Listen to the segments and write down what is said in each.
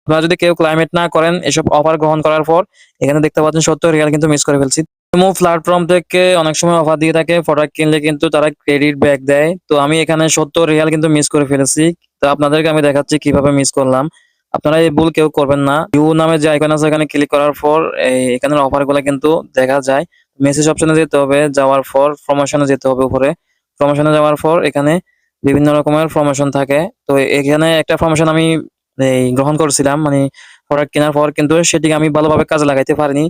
আপনারা যদি কেউ ক্লাইমেট না করেন এসব অফার গ্রহণ করার পর এখানে দেখতে পাচ্ছেন 70 রিয়াল কিন্তু মিস করে ফেলছি। টেমু প্ল্যাটফর্ম থেকে অনেক সময় অফার দিয়ে থাকে, প্রোডাক্ট কিনলে কিন্তু তারা ক্রেডিট ব্যাক দেয়। তো আমি এখানে 70 রিয়াল কিন্তু মিস করে ফেলেছি। তো আপনাদেরকে আমি দেখাচ্ছি কিভাবে মিস করলাম। আপনারা এই ভুল কেউ করবেন না। ইউ নামে যে আইকন আছে এখানে ক্লিক করার পর এখানের অফার গুলো কিন্তু দেখা যায়। মেসেজ অপশনে যেতে হবে, যাওয়ার পর প্রমোশনে যেতে হবে উপরে। প্রমোশনে যাওয়ার পর এখানে বিভিন্ন রকমের প্রমোশন থাকে। তো এখানে একটা প্রমোশন আমি গ্রহণ করছিলাম, মানে প্রোডাক্ট কেনার পর কিন্তু সেটিকে আমি ভালোভাবে কাজে লাগাইতে পারিনি।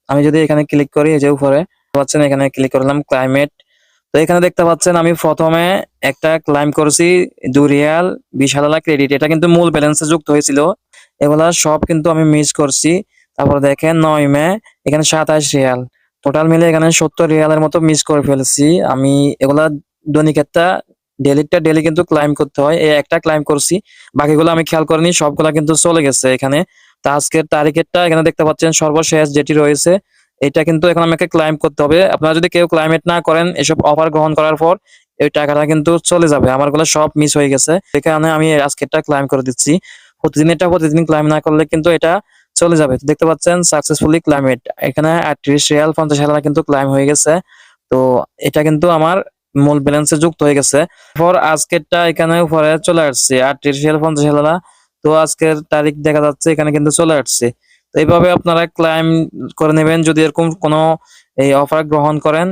আমি যদি এখানে ক্লিক করি, এই যে উপরে পাচ্ছেন এখানে ক্লিক করলাম ক্লাইমেট। তো এখানে দেখতে পাচ্ছেন আমি প্রথমে একটা ক্লাইম করছি 2 রিয়াল 20 হালালা ক্রেডিট, এটা কিন্তু মূল ব্যালেন্সে যুক্ত হয়েছিল। এগুলা সব কিন্তু আমি মিস করছি। তারপর দেখেন 9 মে এখানে 27 রিয়াল, টোটাল মিলে এখানে 70 রিয়ালের মতো মিস করে ফেলেছি আমি। এগুলা দৈনিক একটা ডেলি কিন্তু ক্লাইম করতে হয়, এই একটা ক্লাইম করছি, বাকিগুলো আমি খেয়াল করিনি, সবগুলা কিন্তু চলে গেছে এখানে। তা আজকের তারিখেরটা এখানে দেখতে পাচ্ছেন সর্বশেষ যেটি রয়েছে, এটা কিন্তু এখন আমাকে ক্লাইম করতে হবে। আপনারা যদি কেউ ক্লাইমেট না করেন এসব অফার গ্রহণ করার পর এই টাকাটা কিন্তু চলে যাবে, আমারগুলো সব মিস হয়ে গেছে। এখানে আমি আজকেরটা ক্লাইম করে দিচ্ছি। প্রতিদিন ক্লাইম না করলে কিন্তু এটা চলে যাবে। তো দেখতে পাচ্ছেন সাকসেসফুলি ক্লাইমেট, এখানে 38 রিয়াল 50 হালালা কিন্তু ক্লাইম হয়ে গেছে। তো এটা কিন্তু আমার মূল ব্যালেন্সে যুক্ত হয়ে গেছে। পর আজকেরটা এখানে উপরে চলে আসছে 38 রিয়াল 50 হালালা। তো আজকের তারিখ দেখা যাচ্ছে এখানে কিন্তু চলে আসছে। তো এইভাবে আপনারা ক্লাইম করে নেবেন যদি এরকম কোনো এই অফার গ্রহণ করেন।